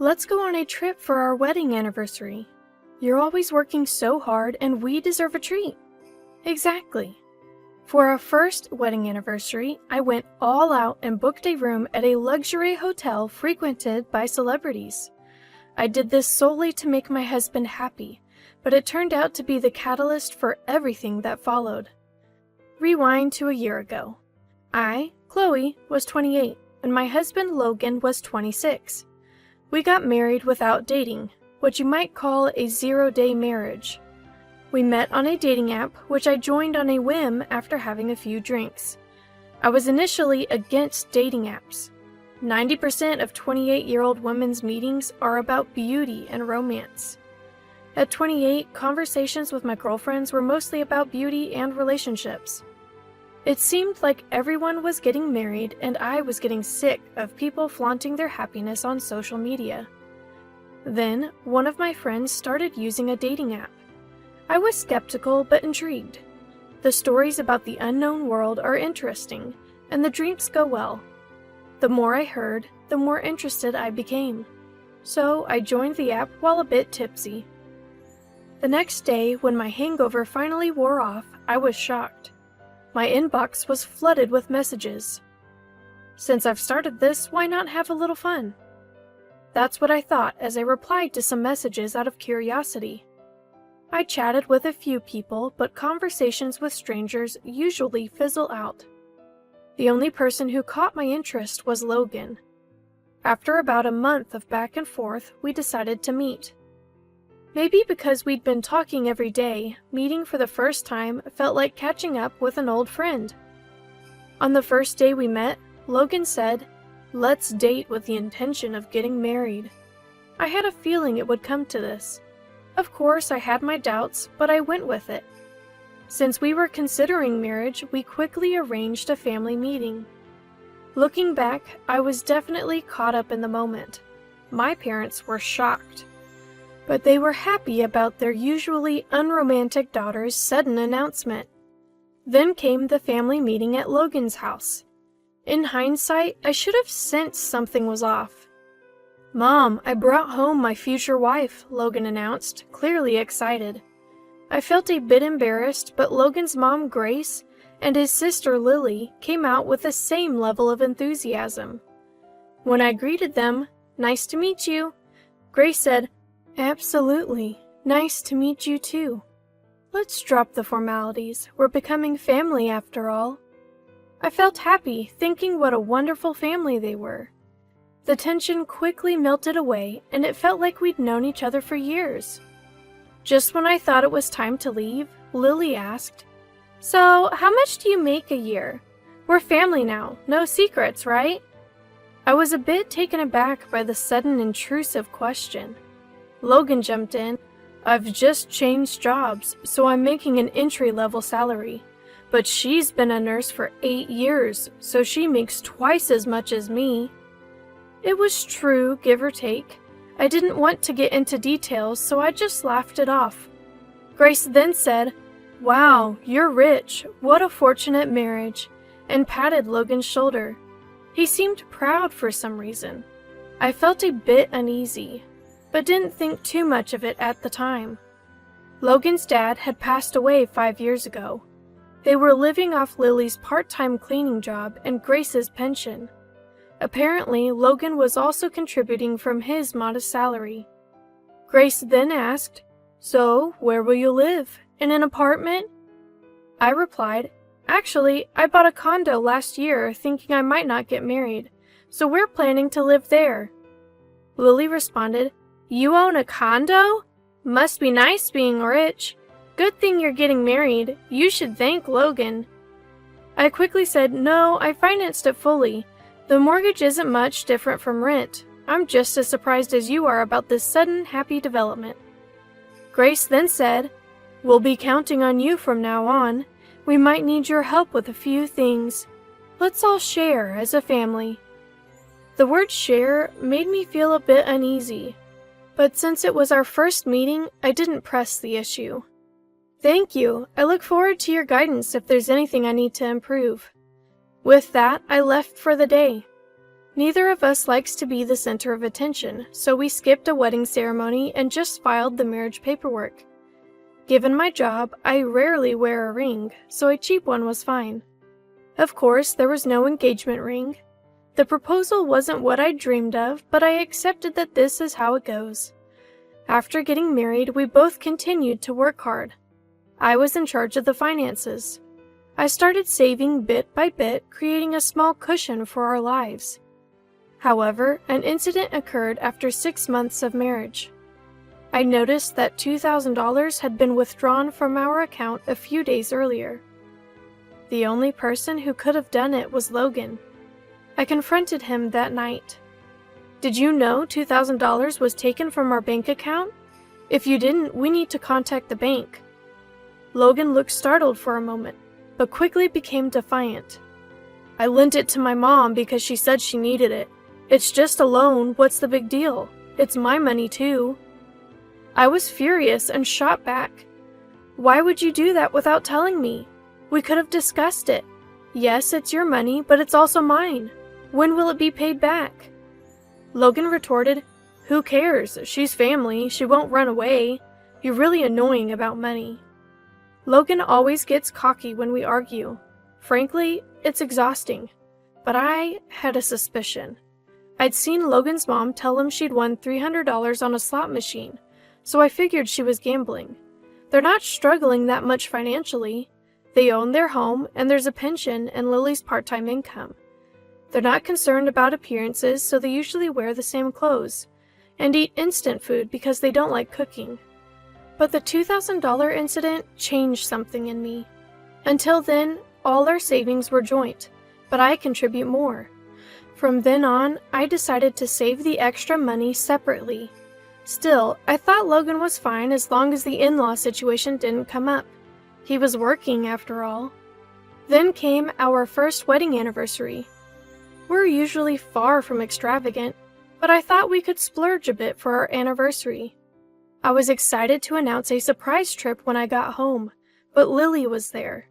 Let's go on a trip for our wedding anniversary. You're always working so hard and we deserve a treat. Exactly. For our first wedding anniversary, I went all out and booked a room at a luxury hotel frequented by celebrities. I did this solely to make my husband happy, but it turned out to be the catalyst for everything that followed. Rewind to a year ago. I, Chloe, was 28, and my husband Logan was 26. We got married without dating, what you might call a 0-day marriage. We met on a dating app, which I joined on a whim after having a few drinks. I was initially against dating apps. 90% of 28-year-old women's meetings are about beauty and romance. At 28, conversations with my girlfriends were mostly about beauty and relationships. It seemed like everyone was getting married and I was getting sick of people flaunting their happiness on social media. Then, one of my friends started using a dating app. I was skeptical but intrigued. The stories about the unknown world are interesting, and the drinks go well. The more I heard, the more interested I became. So I joined the app while a bit tipsy. The next day, when my hangover finally wore off, I was shocked. My inbox was flooded with messages. Since I've started this, why not have a little fun? That's what I thought as I replied to some messages out of curiosity. I chatted with a few people, but conversations with strangers usually fizzle out. The only person who caught my interest was Logan. After about a month of back and forth, we decided to meet. Maybe because we'd been talking every day, meeting for the first time felt like catching up with an old friend. On the first day we met, Logan said, "Let's date with the intention of getting married." I had a feeling it would come to this. Of course, I had my doubts, but I went with it. Since we were considering marriage, we quickly arranged a family meeting. Looking back, I was definitely caught up in the moment. My parents were shocked, but they were happy about their usually unromantic daughter's sudden announcement. Then came the family meeting at Logan's house. In hindsight, I should have sensed something was off. "Mom, I brought home my future wife," Logan announced, clearly excited. I felt a bit embarrassed, but Logan's mom, Grace, and his sister, Lily, came out with the same level of enthusiasm. When I greeted them, "Nice to meet you," Grace said, "Absolutely. Nice to meet you too. Let's drop the formalities. We're becoming family after all." I felt happy, thinking what a wonderful family they were. The tension quickly melted away, and it felt like we'd known each other for years. Just when I thought it was time to leave, Lily asked, "So, how much do you make a year? We're family now, no secrets, right?" I was a bit taken aback by the sudden intrusive question. Logan jumped in, "I've just changed jobs, so I'm making an entry-level salary. But she's been a nurse for 8 years, so she makes twice as much as me." It was true, give or take. I didn't want to get into details, so I just laughed it off. Grace then said, "Wow, you're rich. What a fortunate marriage," and patted Logan's shoulder. He seemed proud for some reason. I felt a bit uneasy, but didn't think too much of it at the time. Logan's dad had passed away 5 years ago. They were living off Lily's part-time cleaning job and Grace's pension. Apparently, Logan was also contributing from his modest salary. Grace then asked, "So, where will you live? In an apartment?" I replied, "Actually, I bought a condo last year thinking I might not get married, so we're planning to live there." Lily responded, "You own a condo? Must be nice being rich. Good thing you're getting married. You should thank Logan." I quickly said, "No, I financed it fully. The mortgage isn't much different from rent. I'm just as surprised as you are about this sudden happy development." Grace then said, "We'll be counting on you from now on. We might need your help with a few things. Let's all share as a family." The word share made me feel a bit uneasy, but since it was our first meeting, I didn't press the issue. "Thank you. I look forward to your guidance if there's anything I need to improve." With that, I left for the day. Neither of us likes to be the center of attention, so we skipped a wedding ceremony and just filed the marriage paperwork. Given my job, I rarely wear a ring, so a cheap one was fine. Of course, there was no engagement ring. The proposal wasn't what I dreamed of, but I accepted that this is how it goes. After getting married, we both continued to work hard. I was in charge of the finances. I started saving bit by bit, creating a small cushion for our lives. However, an incident occurred after 6 months of marriage. I noticed that $2,000 had been withdrawn from our account a few days earlier. The only person who could have done it was Logan. I confronted him that night. "Did you know $2,000 was taken from our bank account? If you didn't, we need to contact the bank." Logan looked startled for a moment, but quickly became defiant. "I lent it to my mom because she said she needed it. It's just a loan, what's the big deal? It's my money too." I was furious and shot back. "Why would you do that without telling me? We could have discussed it. Yes, it's your money, but it's also mine. When will it be paid back?" Logan retorted, "Who cares? She's family. She won't run away. You're really annoying about money." Logan always gets cocky when we argue. Frankly, it's exhausting. But I had a suspicion. I'd seen Logan's mom tell him she'd won $300 on a slot machine, so I figured she was gambling. They're not struggling that much financially. They own their home, and there's a pension and Lily's part-time income. They're not concerned about appearances, so they usually wear the same clothes, and eat instant food because they don't like cooking. But the $2,000 incident changed something in me. Until then, all our savings were joint, but I contribute more. From then on, I decided to save the extra money separately. Still, I thought Logan was fine as long as the in-law situation didn't come up. He was working, after all. Then came our first wedding anniversary. We're usually far from extravagant, but I thought we could splurge a bit for our anniversary. I was excited to announce a surprise trip when I got home, but Lily was there.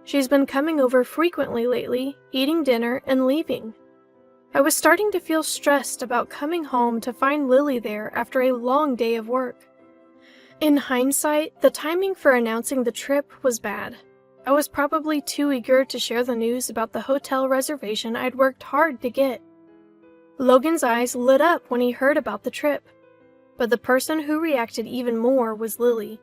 She's been coming over frequently lately, eating dinner and leaving. I was starting to feel stressed about coming home to find Lily there after a long day of work. In hindsight, the timing for announcing the trip was bad. I was probably too eager to share the news about the hotel reservation I'd worked hard to get. Logan's eyes lit up when he heard about the trip, but the person who reacted even more was Lily.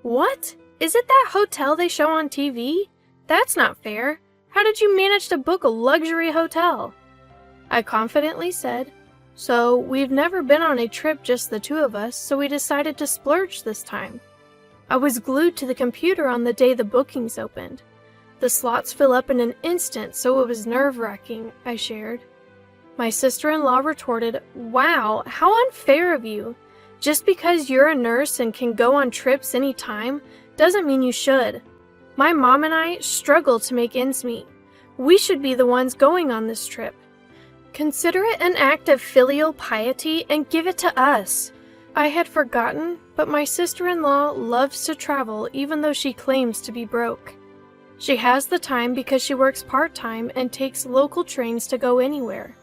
"What? Is it that hotel they show on TV? That's not fair. How did you manage to book a luxury hotel?" I confidently said, "So, we've never been on a trip just the two of us, so we decided to splurge this time." I was glued to the computer on the day the bookings opened. "The slots fill up in an instant, so it was nerve-wracking," I shared. My sister-in-law retorted, "Wow, how unfair of you. Just because you're a nurse and can go on trips any time doesn't mean you should. My mom and I struggle to make ends meet. We should be the ones going on this trip. Consider it an act of filial piety and give it to us." I had forgotten, but my sister-in-law loves to travel even though she claims to be broke. She has the time because she works part-time and takes local trains to go anywhere.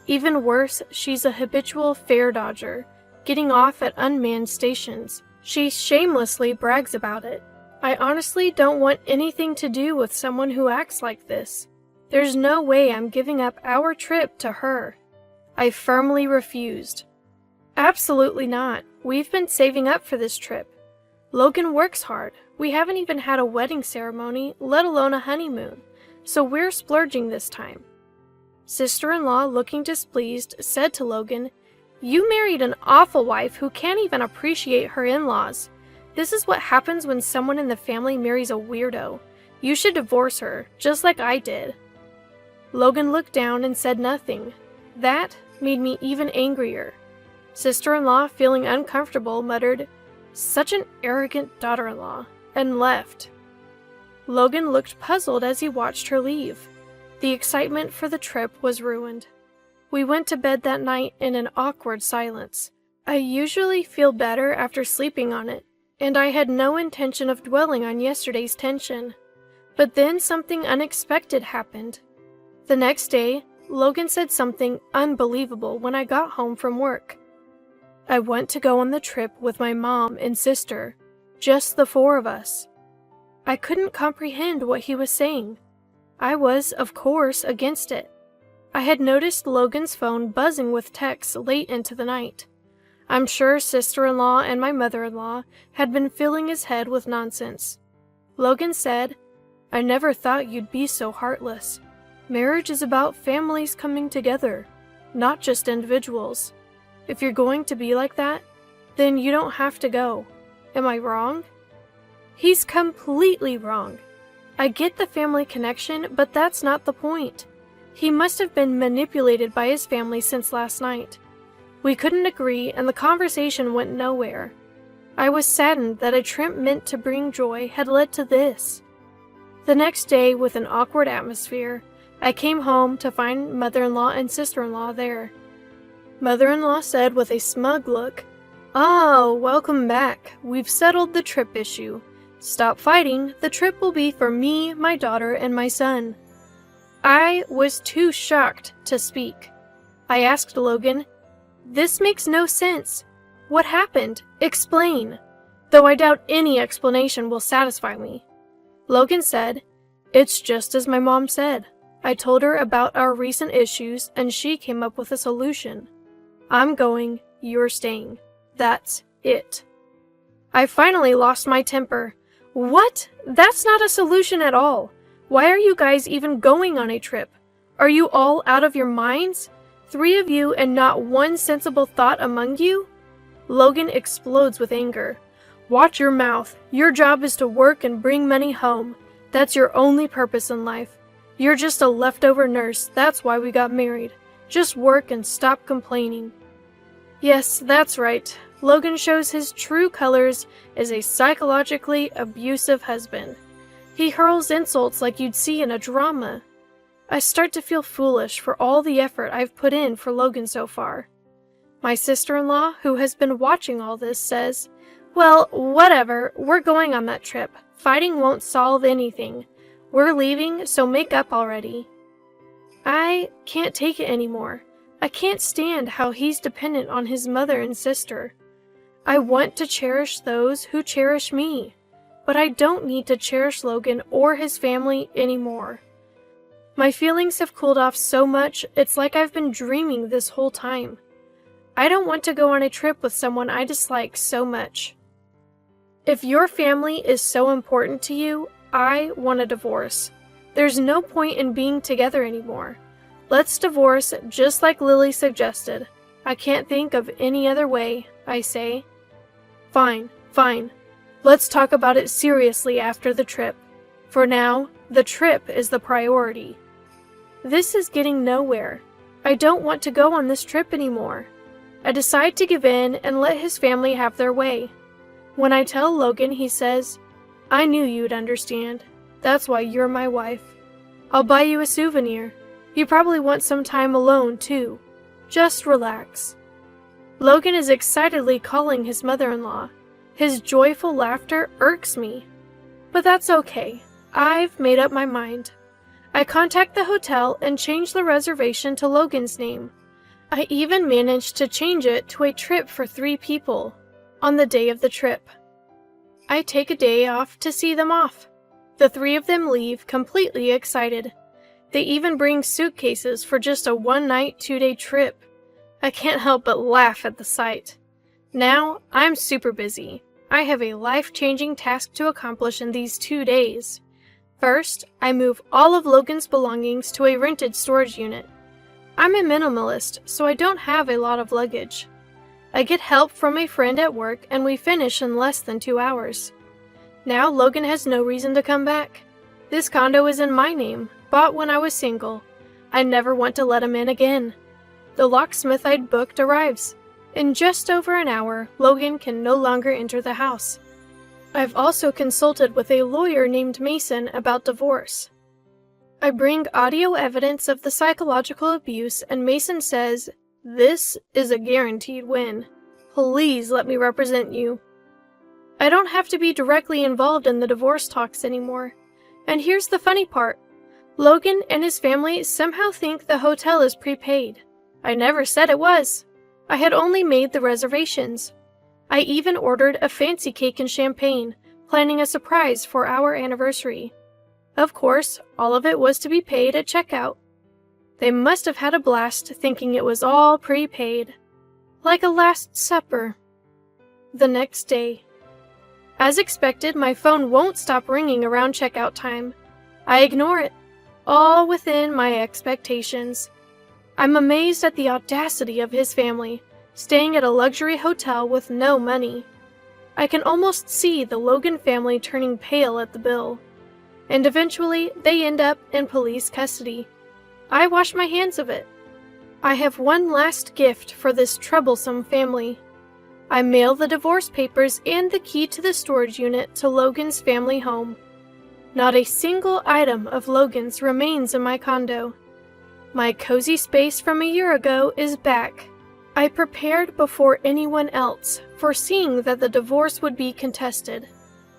Even worse, she's a habitual fare dodger, getting off at unmanned stations. She shamelessly brags about it. I honestly don't want anything to do with someone who acts like this. There's no way I'm giving up our trip to her. I firmly refused. "Absolutely not. We've been saving up for this trip. Logan works hard. We haven't even had a wedding ceremony, let alone a honeymoon, so we're splurging this time." Sister-in-law, looking displeased, said to Logan, "You married an awful wife who can't even appreciate her in-laws. This is what happens when someone in the family marries a weirdo. You should divorce her, just like I did." Logan looked down and said nothing. That made me even angrier. Sister-in-law, feeling uncomfortable, muttered, "Such an arrogant daughter-in-law," and left. Logan looked puzzled as he watched her leave. The excitement for the trip was ruined. We went to bed that night in an awkward silence. I usually feel better after sleeping on it, and I had no intention of dwelling on yesterday's tension. But then something unexpected happened. The next day, Logan said something unbelievable when I got home from work. I went to go on the trip with my mom and sister, just the four of us. I couldn't comprehend what he was saying. I was, of course, against it. I had noticed Logan's phone buzzing with texts late into the night. I'm sure sister-in-law and my mother-in-law had been filling his head with nonsense. Logan said, "I never thought you'd be so heartless. Marriage is about families coming together, not just individuals. If you're going to be like that, then you don't have to go. Am I wrong?" He's completely wrong. I get the family connection, but that's not the point. He must have been manipulated by his family since last night. We couldn't agree, and the conversation went nowhere. I was saddened that a trip meant to bring joy had led to this. The next day, with an awkward atmosphere, I came home to find mother-in-law and sister-in-law there. Mother-in-law said with a smug look, "Oh, welcome back. We've settled the trip issue. Stop fighting. The trip will be for me, my daughter, and my son." I was too shocked to speak. I asked Logan, "This makes no sense. What happened? Explain." Though I doubt any explanation will satisfy me. Logan said, "It's just as my mom said. I told her about our recent issues and she came up with a solution. I'm going, you're staying. That's it." I finally lost my temper. What? That's not a solution at all. Why are you guys even going on a trip? Are you all out of your minds? 3 of you and not one sensible thought among you? Logan explodes with anger. "Watch your mouth. Your job is to work and bring money home. That's your only purpose in life. You're just a leftover nurse. That's why we got married. Just work and stop complaining." Yes, that's right. Logan shows his true colors as a psychologically abusive husband. He hurls insults like you'd see in a drama. I start to feel foolish for all the effort I've put in for Logan so far. My sister-in-law, who has been watching all this, says, "Well, whatever, we're going on that trip. Fighting won't solve anything. We're leaving, so make up already." I can't take it anymore. I can't stand how he's dependent on his mother and sister. I want to cherish those who cherish me, but I don't need to cherish Logan or his family anymore. My feelings have cooled off so much, it's like I've been dreaming this whole time. I don't want to go on a trip with someone I dislike so much. If your family is so important to you, I want a divorce. There's no point in being together anymore. Let's divorce just like Lily suggested. I can't think of any other way, I say. Fine. Let's talk about it seriously after the trip. For now, the trip is the priority. This is getting nowhere. I don't want to go on this trip anymore. I decide to give in and let his family have their way. When I tell Logan, he says, "I knew you'd understand. That's why you're my wife. I'll buy you a souvenir. You probably want some time alone, too. Just relax." Logan is excitedly calling his mother-in-law. His joyful laughter irks me. But that's okay. I've made up my mind. I contact the hotel and change the reservation to Logan's name. I even managed to change it to a trip for 3 people on the day of the trip. I take a day off to see them off. The 3 of them leave completely excited. They even bring suitcases for just a 1-night, 2-day trip. I can't help but laugh at the sight. Now, I'm super busy. I have a life-changing task to accomplish in these 2 days. First, I move all of Logan's belongings to a rented storage unit. I'm a minimalist, so I don't have a lot of luggage. I get help from a friend at work and we finish in less than 2 hours. Now Logan has no reason to come back. This condo is in my name, bought when I was single. I never want to let him in again. The locksmith I'd booked arrives. In just over an hour, Logan can no longer enter the house. I've also consulted with a lawyer named Mason about divorce. I bring audio evidence of the psychological abuse and Mason says, "This is a guaranteed win. Please let me represent you." I don't have to be directly involved in the divorce talks anymore. And here's the funny part. Logan and his family somehow think the hotel is prepaid. I never said it was. I had only made the reservations. I even ordered a fancy cake and champagne, planning a surprise for our anniversary. Of course, all of it was to be paid at checkout. They must have had a blast thinking it was all prepaid. Like a Last Supper. The next day. As expected, my phone won't stop ringing around checkout time. I ignore it, all within my expectations. I'm amazed at the audacity of his family, staying at a luxury hotel with no money. I can almost see the Logan family turning pale at the bill. And eventually, they end up in police custody. I wash my hands of it. I have one last gift for this troublesome family. I mail the divorce papers and the key to the storage unit to Logan's family home. Not a single item of Logan's remains in my condo. My cozy space from a year ago is back. I prepared before anyone else, foreseeing that the divorce would be contested.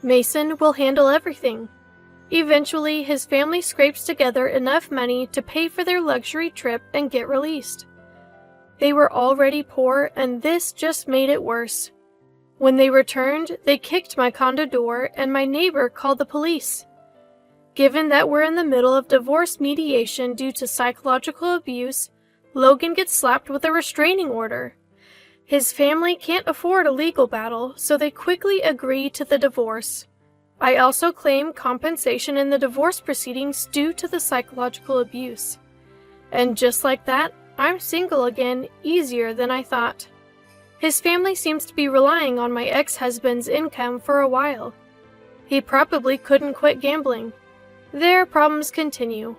Mason will handle everything. Eventually, his family scrapes together enough money to pay for their luxury trip and get released. They were already poor, and this just made it worse. When they returned, they kicked my condo door, and my neighbor called the police. Given that we're in the middle of divorce mediation due to psychological abuse, Logan gets slapped with a restraining order. His family can't afford a legal battle, so they quickly agree to the divorce. I also claim compensation in the divorce proceedings due to the psychological abuse. And just like that, I'm single again, easier than I thought. His family seems to be relying on my ex-husband's income for a while. He probably couldn't quit gambling. Their problems continue.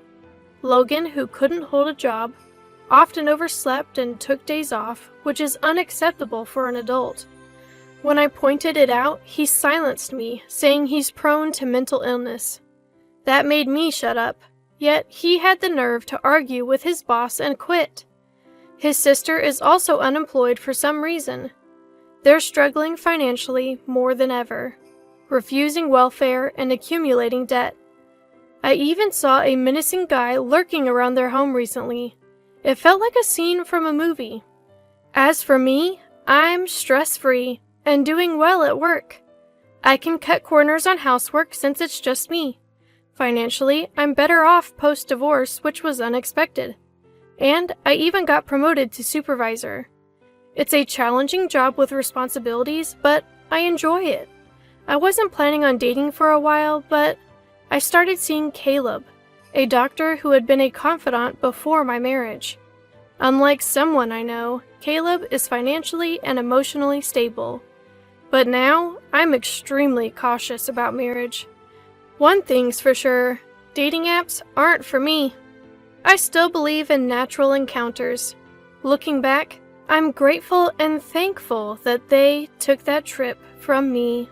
Logan, who couldn't hold a job, often overslept and took days off, which is unacceptable for an adult. When I pointed it out, he silenced me, saying he's prone to mental illness. That made me shut up, yet he had the nerve to argue with his boss and quit. His sister is also unemployed for some reason. They're struggling financially more than ever, refusing welfare and accumulating debt. I even saw a menacing guy lurking around their home recently. It felt like a scene from a movie. As for me, I'm stress-free and doing well at work. I can cut corners on housework since it's just me. Financially, I'm better off post-divorce, which was unexpected. And I even got promoted to supervisor. It's a challenging job with responsibilities, but I enjoy it. I wasn't planning on dating for a while, but I started seeing Caleb, a doctor who had been a confidant before my marriage. Unlike someone I know, Caleb is financially and emotionally stable. But now, I'm extremely cautious about marriage. One thing's for sure, dating apps aren't for me. I still believe in natural encounters. Looking back, I'm grateful and thankful that they took that trip from me.